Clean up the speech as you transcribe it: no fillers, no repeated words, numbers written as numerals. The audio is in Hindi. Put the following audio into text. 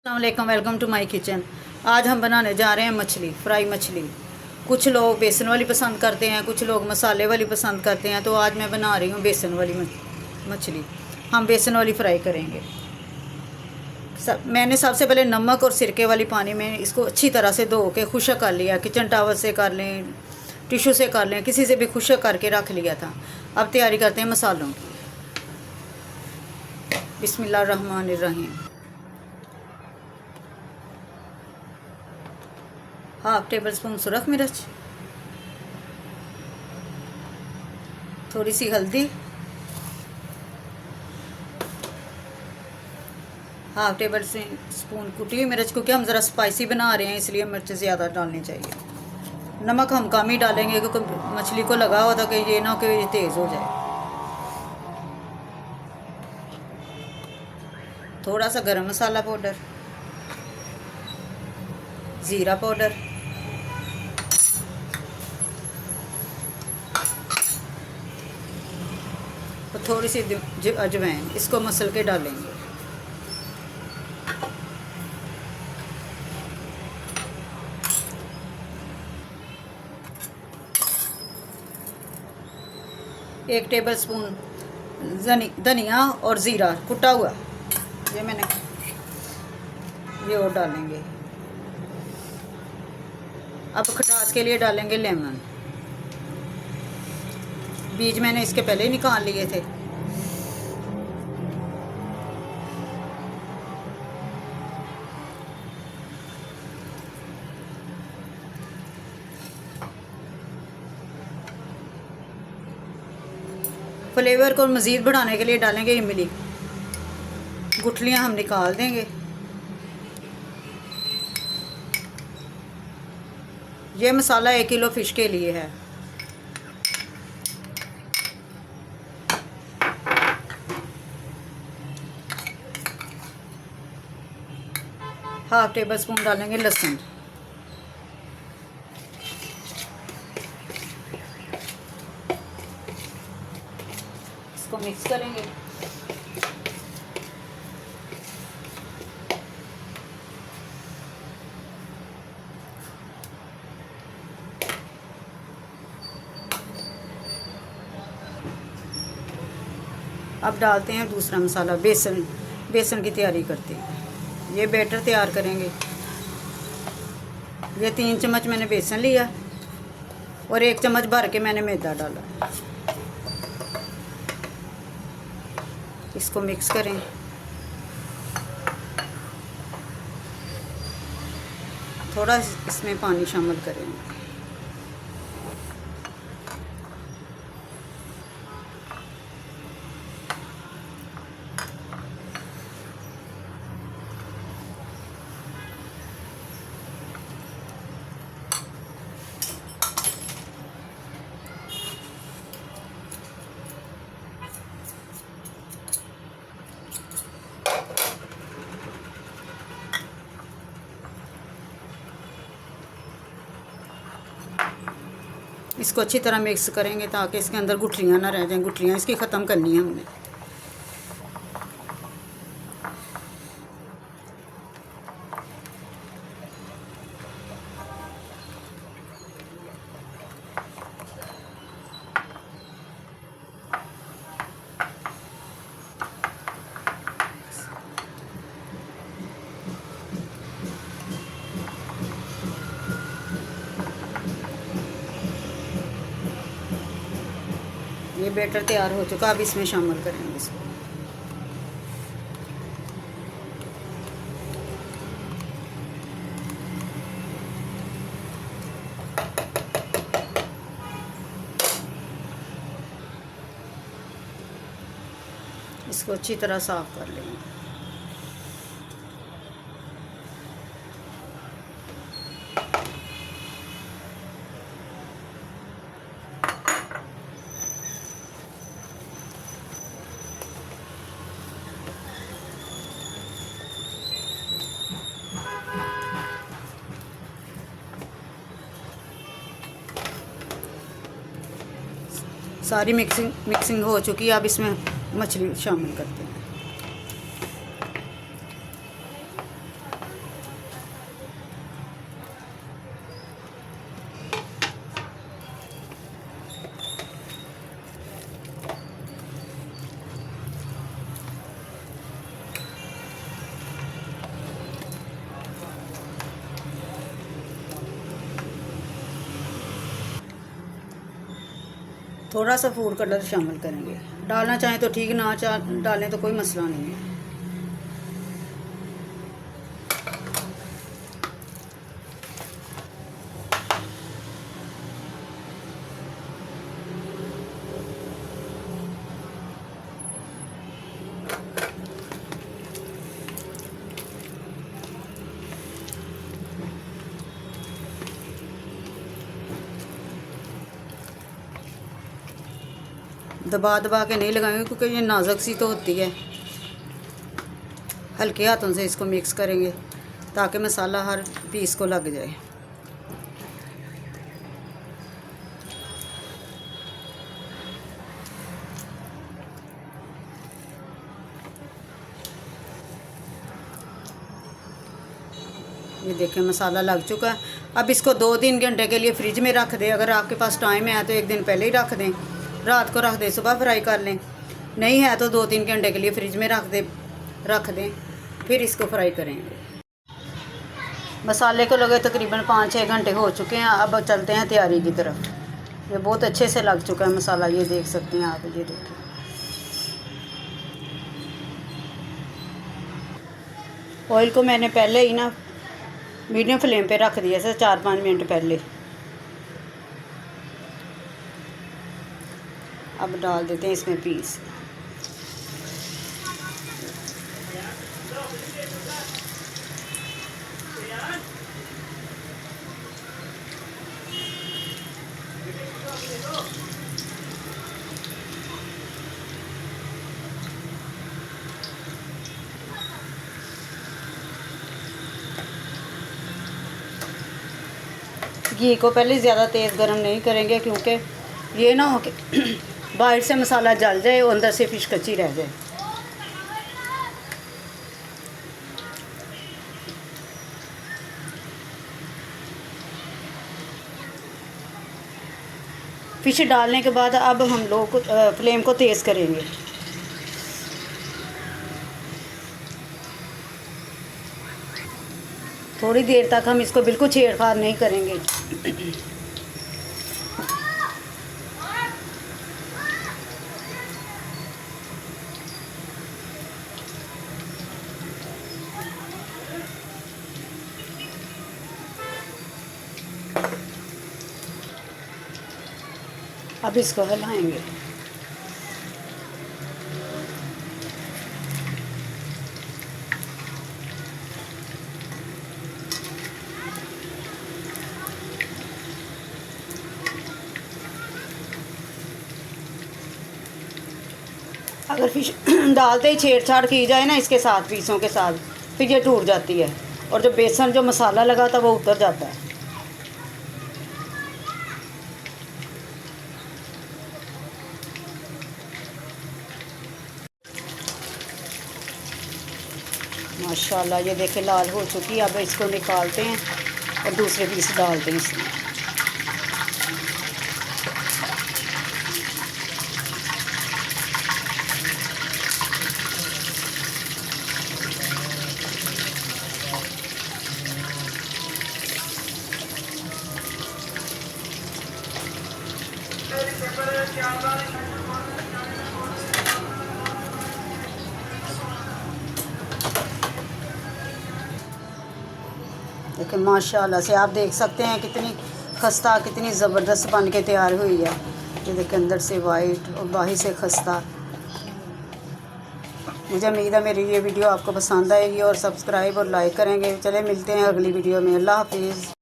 अस्सलामुअलैकुम, वेलकम टू माय किचन। आज हम बनाने जा रहे हैं मछली, फ्राई मछली। कुछ लोग बेसन वाली पसंद करते हैं, कुछ लोग मसाले वाली पसंद करते हैं। तो आज मैं बना रही हूँ बेसन वाली मछली। हम बेसन वाली फ्राई करेंगे। मैंने सबसे पहले नमक और सिरके वाली पानी में इसको अच्छी तरह से धो के खुश्क कर लिया। किचन टावल से कर लें, टिशू से कर लें, किसी से भी खुश्क करके रख लिया था। अब तैयारी करते हैं मसालों की। बिस्मिल्लाहिर्रहमानिर्रहीम। हाफ टेबल स्पून सुरख मिर्च, थोड़ी सी हल्दी, हाफ टेबल स्पून कुटी हुई मिर्च, क्योंकि हम ज़रा स्पाइसी बना रहे हैं इसलिए मिर्च ज़्यादा डालनी चाहिए। नमक हम कम ही डालेंगे क्योंकि मछली को लगा हुआ था कि ये ना कि ये तेज़ हो जाए। थोड़ा सा गरम मसाला पाउडर, ज़ीरा पाउडर, और थोड़ी सी अजवाइन, इसको मसल के डालेंगे। एक टेबल स्पून धनिया और ज़ीरा कुटा हुआ, ये मैंने ये और डालेंगे। अब खटास के लिए डालेंगे लेमन। बीज मैंने इसके पहले ही निकाल लिए थे। फ्लेवर को मज़ीद बढ़ाने के लिए डालेंगे इमली। गुठलियाँ हम निकाल देंगे। ये मसाला 1 किलो फ़िश के लिए है। हाफ टेबल स्पून डालेंगे लहसुन। इसको मिक्स करेंगे। अब डालते हैं दूसरा मसाला, बेसन की तैयारी करते हैं। ये बैटर तैयार करेंगे। ये 3 चम्मच मैंने बेसन लिया और 1 चम्मच भर के मैंने मैदा डाला। इसको मिक्स करें। थोड़ा इसमें पानी शामिल करेंगे। इसको अच्छी तरह मिक्स करेंगे ताकि इसके अंदर गुठलियाँ ना रह जाएं। गुठलियाँ इसकी ख़त्म करनी है हमने। ये बैटर तैयार हो चुका। अब इसमें शामिल करेंगे इसको। इसको अच्छी तरह साफ कर लेंगे। सारी मिक्सिंग हो चुकी है। अब इसमें मछली शामिल करते हैं। थोड़ा सा फूड कलर शामिल करेंगे। डालना चाहें तो ठीक, ना डालें तो कोई मसला नहीं है। दबा दबा के नहीं लगाएंगे क्योंकि ये नाजुक सी तो होती है। हल्के हाथों से इसको मिक्स करेंगे ताकि मसाला हर पीस को लग जाए। ये देखें मसाला लग चुका है। अब इसको 2-3 घंटे के लिए फ्रिज में रख दें। अगर आपके पास टाइम है तो 1 दिन पहले ही रख दें, रात को रख दें, सुबह फ्राई कर लें। नहीं है तो 2-3 घंटे के लिए फ्रिज में रख दें, फिर इसको फ्राई करेंगे। मसाले को लगे तकरीबन 5-6 घंटे हो चुके हैं। अब चलते हैं तैयारी की तरफ। ये बहुत अच्छे से लग चुका है मसाला, ये देख सकते हैं आप। ये देखिए ऑयल को मैंने पहले ही ना मीडियम फ्लेम पे रख दिया था 4-5 मिनट पहले। अब डाल देते हैं इसमें पीस। घी को पहले ज़्यादा तेज़ गरम नहीं करेंगे क्योंकि ये ना हो कि बाहर से मसाला जल जाए और अंदर से फिश कच्ची रह जाए। फिश डालने के बाद अब हम लोग फ्लेम को तेज़ करेंगे। थोड़ी देर तक हम इसको बिल्कुल छेड़छाड़ नहीं करेंगे। अब इसको हिलाएंगे। अगर फिश डालते ही छेड़छाड़ की जाए ना इसके साथ, पीसों के साथ, फिर ये टूट जाती है और जो बेसन जो मसाला लगा था वो उतर जाता है। माशाल्लाह ये देखे लाल हो चुकी है। अब इसको निकालते हैं और दूसरे पीस डालते हैं इसमें। देखिए माशाल्लाह से आप देख सकते हैं कितनी खस्ता, कितनी ज़बरदस्त बन के तैयार हुई है। ये देखिए अंदर से वाइट और बाहर से खस्ता। मुझे उम्मीद है मेरी ये वीडियो आपको पसंद आएगी और सब्सक्राइब और लाइक करेंगे। चले मिलते हैं अगली वीडियो में। अल्लाह हाफिज़।